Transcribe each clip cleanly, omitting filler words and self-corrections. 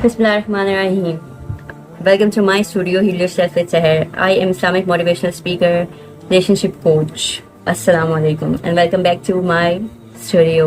Bismillahirrahmanirrahim. Welcome to my studio, Heal Yourself with Seher. I am Islamic motivational speaker, relationship coach. Assalamu alaikum and welcome back to my studio.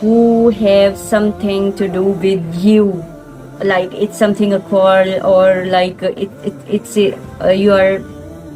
who have something to do with you, like it's something a quarrel or like it's you are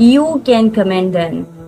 You can comment them,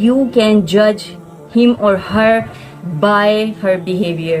You can judge him or her by her behavior,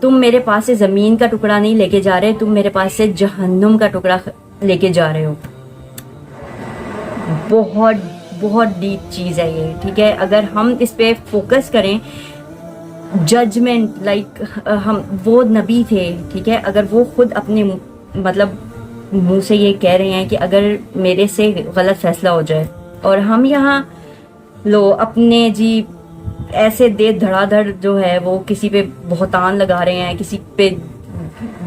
تم میرے پاس سے زمین کا ٹکڑا نہیں لے کے جا رہے, تم میرے پاس سے جہنم کا ٹکڑا لے کے جا رہے ہو. بہت بہت ڈیپ چیز ہے یہ, ٹھیک ہے. اگر ہم اس پہ فوکس کریں, ججمنٹ لائک ہم وہ نبی تھے, ٹھیک ہے, اگر وہ خود اپنے مطلب منہ سے یہ کہہ رہے ہیں کہ اگر میرے سے غلط فیصلہ ہو جائے, اور ہم یہاں لو اپنے جی ایسے دھڑا دھڑ جو ہے وہ کسی پہ بہتان لگا رہے ہیں, کسی پہ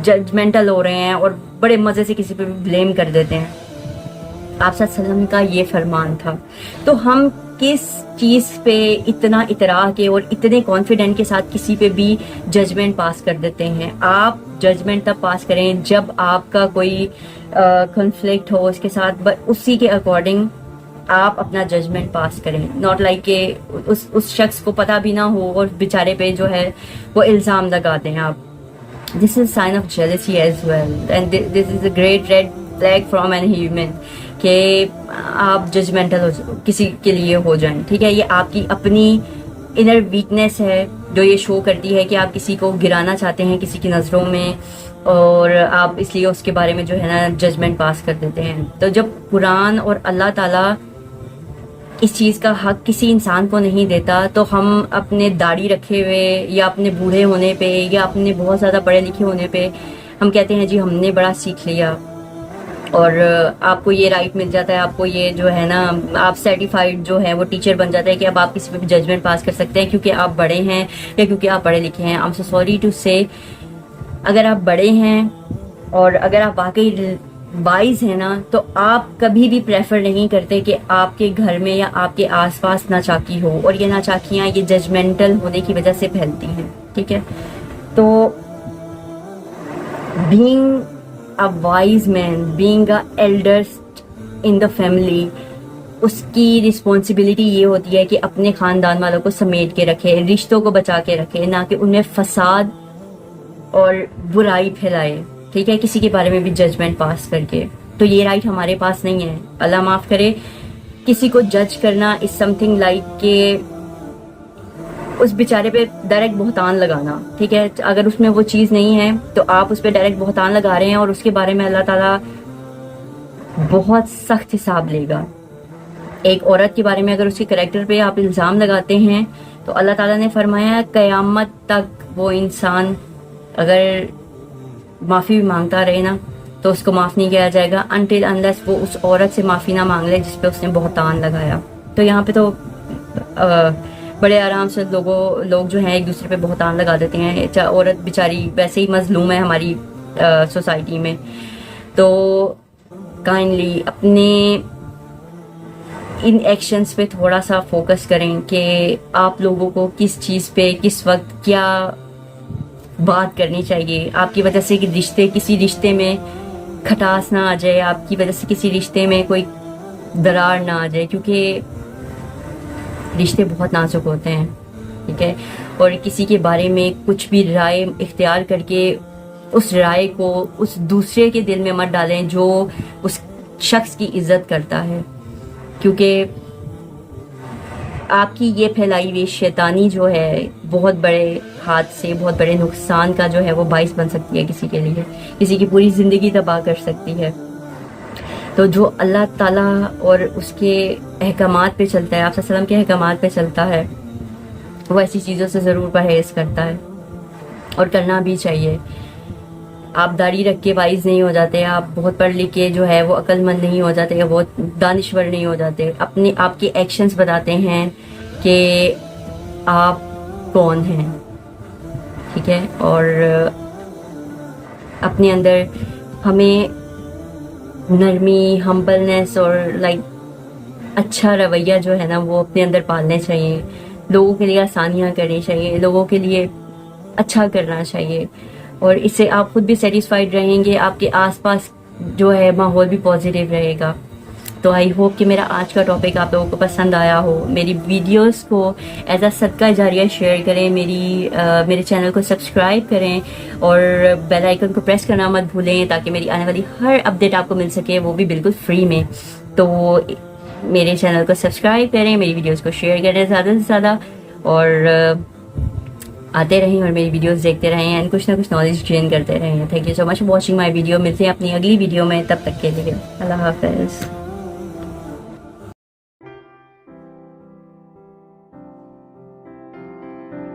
ججمنٹل ہو رہے ہیں, اور بڑے مزے سے کسی پہ بلیم کر دیتے ہیں. آپ صلی اللہ علیہ وسلم کا یہ فرمان تھا. تو ہم کس چیز پہ اتنا اتراء کے اور اتنے کانفیڈنٹ کے ساتھ کسی پہ بھی ججمنٹ پاس کر دیتے ہیں. آپ ججمنٹ تب پاس کریں جب آپ کا کوئی کنفلکٹ ہو اس کے ساتھ, اسی کے اکارڈنگ آپ اپنا ججمنٹ پاس کریں. ناٹ لائک کہ اس شخص کو پتہ بھی نہ ہو اور بیچارے پہ جو ہے وہ الزام لگا دیں آپ. This is sign of jealousy as well, and this is a great red flag from an human کہ آپ ججمنٹل کسی کے لیے ہو جائیں, ٹھیک ہے. یہ آپ کی اپنی انر ویکنیس ہے جو یہ شو کرتی ہے کہ آپ کسی کو گرانا چاہتے ہیں کسی کی نظروں میں, اور آپ اس لیے اس کے بارے میں جو ہے نا ججمنٹ پاس کر دیتے ہیں. تو جب قرآن اور اللہ تعالیٰ اس چیز کا حق کسی انسان کو نہیں دیتا, تو ہم اپنے داڑھی رکھے ہوئے یا اپنے بوڑھے ہونے پہ یا اپنے بہت زیادہ پڑھے لکھے ہونے پہ ہم کہتے ہیں جی ہم نے بڑا سیکھ لیا, اور آپ کو یہ رائٹ مل جاتا ہے, آپ کو یہ جو ہے نا آپ سرٹیفائڈ جو ہے وہ ٹیچر بن جاتا ہے کہ اب آپ کسی پہ بھی ججمنٹ پاس کر سکتے ہیں کیونکہ آپ بڑے ہیں یا کیونکہ آپ پڑھے لکھے ہیں. I'm so sorry to say, اگر آپ بڑے ہیں اور اگر آپ واقعی وائز ہیں نا, تو آپ کبھی بھی پریفر نہیں کرتے کہ آپ کے گھر میں یا آپ کے آس پاس ناچاکی ہو, اور یہ ناچاکیاں یہ ججمنٹل ہونے کی وجہ سے پھیلتی ہیں, ٹھیک ہے. تو being a wise man, being a eldest in the family, اس کی رسپانسبلٹی یہ ہوتی ہے کہ اپنے خاندان والوں کو سمیٹ کے رکھے, رشتوں کو بچا کے رکھے, نہ کہ ان میں فساد اور برائی پھیلائے, ٹھیک ہے, کسی کے بارے میں بھی ججمنٹ پاس کر کے. تو یہ رائٹ ہمارے پاس نہیں ہے. اللہ معاف کرے, کسی کو جج کرنا از سم تھنگ لائک کہ اس بیچارے پہ ڈائریکٹ بہتان لگانا, ٹھیک ہے. اگر اس میں وہ چیز نہیں ہے تو آپ اس پہ ڈائریکٹ بہتان لگا رہے ہیں, اور اس کے بارے میں اللہ تعالیٰ بہت سخت حساب لے گا. ایک عورت کے بارے میں اگر اس کے کریکٹر پہ آپ الزام لگاتے ہیں تو اللہ تعالیٰ نے فرمایا قیامت تک وہ انسان اگر معافی بھی مانگتا رہے نا تو اس کو معاف نہیں کیا جائے گا until unless وہ اس عورت سے معافی نہ مانگ لے جس پہ اس نے بہتان لگایا. تو یہاں پہ تو بڑے آرام سے لوگ جو ہیں ایک دوسرے پہ بہتان لگا دیتے ہیں. عورت بیچاری ویسے ہی مظلوم ہے ہماری سوسائٹی میں. تو کائنڈلی اپنے ان ایکشنز پہ تھوڑا سا فوکس کریں کہ آپ لوگوں کو کس چیز پہ کس وقت کیا بات کرنی چاہیے. آپ کی وجہ سے کسی رشتے میں کھٹاس نہ آ جائے, آپ کی وجہ سے کسی رشتے میں کوئی درار نہ آ جائے, کیونکہ رشتے بہت نازک ہوتے ہیں, ٹھیک ہے. اور کسی کے بارے میں کچھ بھی رائے اختیار کر کے اس رائے کو اس دوسرے کے دل میں مت ڈالیں جو اس شخص کی عزت کرتا ہے, کیونکہ آپ کی یہ پھیلائی ہوئی شیطانی جو ہے بہت بڑے ہاتھ سے بہت بڑے نقصان کا جو ہے وہ باعث بن سکتی ہے کسی کے لیے, کسی کی پوری زندگی تباہ کر سکتی ہے. تو جو اللہ تعالیٰ اور اس کے احکامات پہ چلتا ہے, آپ صلی اللہ علیہ وسلم کے احکامات پہ چلتا ہے, وہ ایسی چیزوں سے ضرور پرہیز کرتا ہے, اور کرنا بھی چاہیے. آپ داڑھی رکھ کے وائز نہیں ہو جاتے, آپ بہت پڑھ لکھ کے جو ہے وہ عقل مند نہیں ہو جاتے, بہت دانشور نہیں ہو جاتے. آپ کے ایکشنز بتاتے ہیں کہ آپ کون ہیں, ٹھیک ہے. اور اپنے اندر ہمیں نرمی, ہمبلنس اور اچھا رویہ جو ہے نا وہ اپنے اندر پالنے چاہیے. لوگوں کے لیے آسانیاں کرنی چاہیے, لوگوں کے لیے اچھا کرنا چاہیے, اور اس سے آپ خود بھی سیٹسفائیڈ رہیں گے, آپ کے آس پاس جو ہے ماحول بھی پازیٹیو رہے گا. تو آئی ہوپ کہ میرا آج کا ٹاپک آپ لوگوں کو پسند آیا ہو. میری ویڈیوز کو ایز اے صدقہ جاریہ شیئر کریں, میرے چینل کو سبسکرائب کریں, اور بیل آئیکن کو پریس کرنا مت بھولیں تاکہ میری آنے والی ہر اپڈیٹ آپ کو مل سکے, وہ بھی بالکل فری میں. تو میرے چینل کو سبسکرائب کریں, میری ویڈیوز کو شیئر کریں زیادہ سے زیادہ, اور آتے رہیں اور میری ویڈیوز دیکھتے رہیں اینڈ کچھ نہ کچھ نالج گین کرتے رہیں. Thank you so much for watching my video. ملتے ہیں اپنی اگلی ویڈیو میں, تب تک کے لیے اللہ حافظ.